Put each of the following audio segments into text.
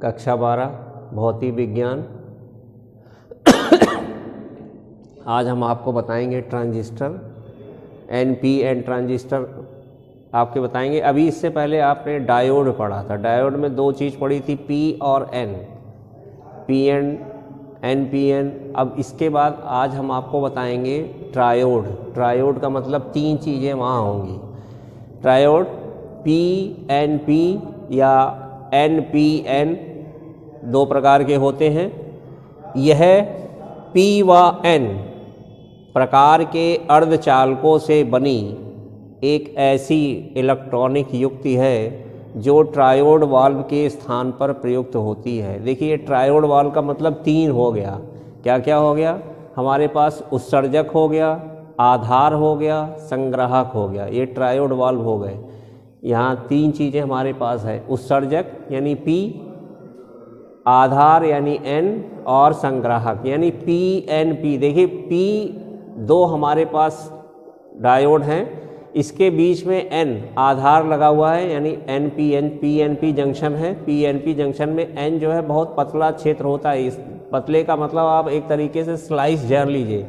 कक्षा 12 भौतिक विज्ञान। आज हम आपको बताएंगे ट्रांजिस्टर, NPN ट्रांजिस्टर आपके बताएंगे। अभी इससे पहले आपने डायोड पढ़ा था। डायोड में दो चीज़ पढ़ी थी, P और N, PN, NPN। अब इसके बाद आज हम आपको बताएंगे ट्रायोड। ट्रायोड का मतलब तीन चीज़ें वहाँ होंगी। ट्रायोड PNP या NPN दो प्रकार के होते हैं। यह P व N प्रकार के अर्धचालकों से बनी एक ऐसी इलेक्ट्रॉनिक युक्ति है जो ट्रायोड वाल्व के स्थान पर प्रयुक्त होती है। देखिए, ट्रायोड वाल्व का मतलब तीन हो गया। क्या क्या हो गया? हमारे पास उत्सर्जक हो गया, आधार हो गया, संग्राहक हो गया। ये ट्रायोड वाल्व हो गए। यहाँ तीन चीज़ें हमारे पास है, उत्सर्जक यानी P, आधार यानी N और संग्राहक यानी PNP। देखिए, P दो हमारे पास डायोड हैं, इसके बीच में N आधार लगा हुआ है यानी NPN PNP जंक्शन है। PNP जंक्शन में N जो है बहुत पतला क्षेत्र होता है। इस पतले का मतलब आप एक तरीके से स्लाइस जर लीजिए,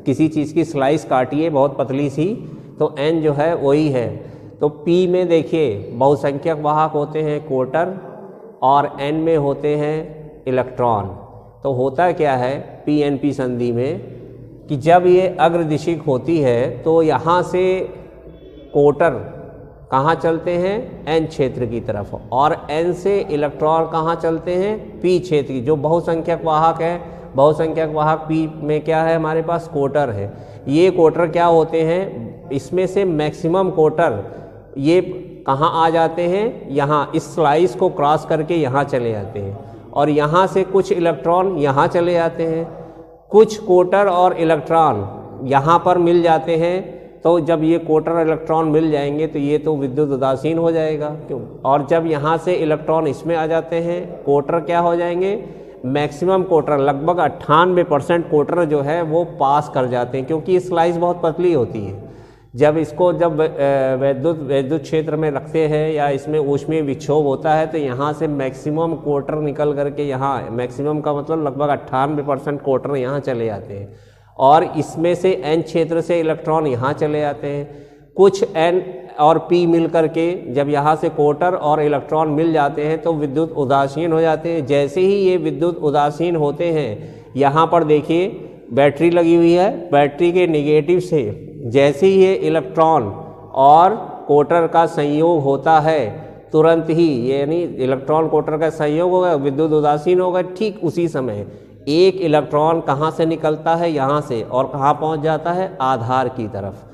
किसी चीज़ की स्लाइस काटिए बहुत पतली सी, तो N जो है वही है। तो P में देखिए बहुसंख्यक वाहक होते हैं कोटर, और N में होते हैं इलेक्ट्रॉन। तो होता क्या है PNP संधि में कि जब ये अग्रदिशिक होती है तो यहाँ से कोटर कहाँ चलते हैं? N क्षेत्र की तरफ, और N से इलेक्ट्रॉन कहाँ चलते हैं? P क्षेत्र की। जो बहुसंख्यक वाहक है, बहुसंख्यक वाहक P में क्या है? हमारे पास कोटर है। ये कोटर क्या होते हैं? इसमें से मैक्सिमम कोटर ये कहाँ आ जाते हैं? यहाँ इस स्लाइस को क्रॉस करके यहाँ चले जाते हैं, और यहाँ से कुछ इलेक्ट्रॉन यहाँ चले जाते हैं। कुछ कोटर और इलेक्ट्रॉन यहाँ पर मिल जाते हैं। तो जब ये कोटर इलेक्ट्रॉन मिल जाएंगे तो ये तो विद्युत उदासीन हो जाएगा, क्यों? और जब यहाँ से इलेक्ट्रॉन इसमें आ जाते हैं, कोटर क्या हो जाएंगे? मैक्सिमम कोटर, लगभग 98% कोटर जो है वो पास कर जाते हैं, क्योंकि ये स्लाइस बहुत पतली होती है। जब इसको विद्युत क्षेत्र में रखते हैं या इसमें ऊष्मीय विक्षोभ होता है तो यहाँ से मैक्सिमम कोटर निकल करके यहाँ, मैक्सिमम का मतलब लगभग 98% कोटर यहाँ चले जाते हैं, और इसमें से N क्षेत्र से इलेक्ट्रॉन यहाँ चले जाते हैं। कुछ N और P मिल करके जब यहाँ से कोटर और इलेक्ट्रॉन मिल जाते हैं तो विद्युत उदासीन हो जाते हैं। जैसे ही ये विद्युत उदासीन होते हैं, यहाँ पर देखिए बैटरी लगी हुई है, बैटरी के नेगेटिव से जैसे ही ये इलेक्ट्रॉन और कोटर का संयोग होता है, तुरंत ही यानी इलेक्ट्रॉन कोटर का संयोग होगा, विद्युत उदासीन होगा। ठीक उसी समय एक इलेक्ट्रॉन कहाँ से निकलता है? यहाँ से, और कहाँ पहुँच जाता है? आधार की तरफ।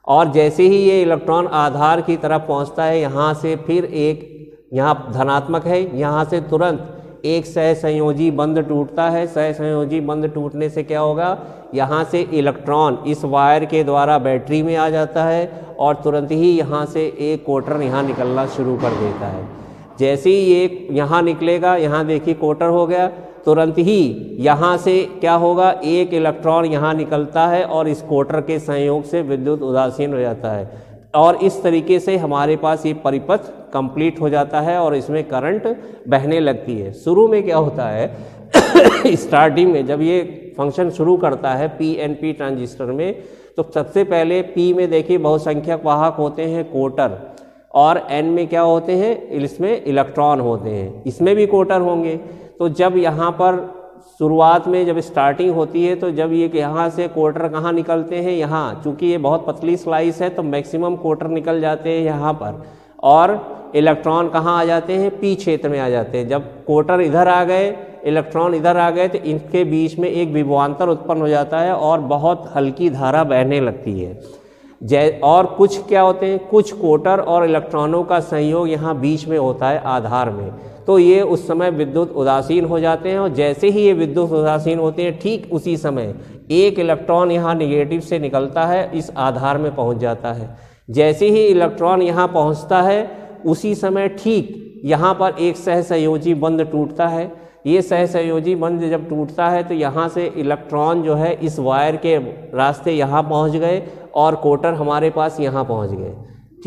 और जैसे ही ये इलेक्ट्रॉन आधार की तरफ पहुँचता है, यहाँ से फिर एक, यहाँ धनात्मक है, यहाँ से तुरंत एक सहसंयोजी बंध टूटता है। सहसंयोजी बंध टूटने से क्या होगा? यहाँ से इलेक्ट्रॉन इस वायर के द्वारा बैटरी में आ जाता है, और तुरंत ही यहाँ से एक कोटर यहाँ निकलना शुरू कर देता है। जैसे ही ये यहाँ निकलेगा, यहाँ देखिए कोटर हो गया, तुरंत ही यहाँ से क्या होगा? एक इलेक्ट्रॉन यहाँ निकलता है और इस कोटर के संयोग से विद्युत उदासीन हो जाता है, और इस तरीके से हमारे पास ये परिपथ कंप्लीट हो जाता है और इसमें करंट बहने लगती है। शुरू में क्या होता है स्टार्टिंग में जब ये फंक्शन शुरू करता है PNP ट्रांजिस्टर में, तो सबसे पहले P में देखिए बहुसंख्यक वाहक होते हैं कोटर, और N में क्या होते हैं? इसमें इलेक्ट्रॉन होते हैं। इसमें भी कोटर होंगे। तो जब यहाँ पर शुरुआत में जब स्टार्टिंग होती है, तो जब ये यहाँ से कोटर कहाँ निकलते हैं? यहाँ, चूँकि ये बहुत पतली स्लाइस है तो मैक्सिमम कोटर निकल जाते हैं यहाँ पर, और इलेक्ट्रॉन कहाँ आ जाते हैं? P क्षेत्र में आ जाते हैं। जब कोटर इधर आ गए, इलेक्ट्रॉन इधर आ गए, तो इनके बीच में एक विभवांतर उत्पन्न हो जाता है और बहुत हल्की धारा बहने लगती है। और कुछ क्या होते हैं? कुछ कोटर और इलेक्ट्रॉनों का संयोग यहाँ बीच में होता है आधार में, तो ये उस समय विद्युत उदासीन हो जाते हैं। और जैसे ही ये विद्युत उदासीन होते हैं, ठीक उसी समय एक इलेक्ट्रॉन यहाँ नेगेटिव से निकलता है, इस आधार में पहुँच जाता है। जैसे ही इलेक्ट्रॉन यहाँ पहुँचता है, उसी समय ठीक यहाँ पर एक सहसंयोजी बंध टूटता है। ये सहसंयोजी बंध जब टूटता है तो यहाँ से इलेक्ट्रॉन जो है इस वायर के रास्ते यहाँ पहुँच गए, और कोटर हमारे पास यहाँ पहुँच गए।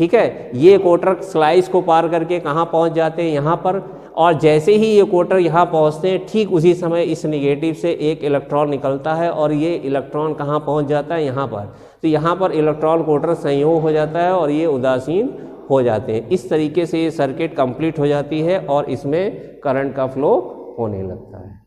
ठीक है। ये कोटर स्लाइस को पार करके कहाँ पहुँच जाते हैं, यहाँ पर, और जैसे ही ये कोटर यहाँ पहुँचते हैं ठीक उसी समय इस निगेटिव से एक इलेक्ट्रॉन निकलता है और ये इलेक्ट्रॉन कहाँ पहुँच जाता है, यहाँ पर। तो यहाँ पर इलेक्ट्रॉन कोटर संयोग हो जाता है और ये उदासीन हो जाते हैं। इस तरीके से ये सर्किट कंप्लीट हो जाती है और इसमें करंट का फ्लो होने लगता है।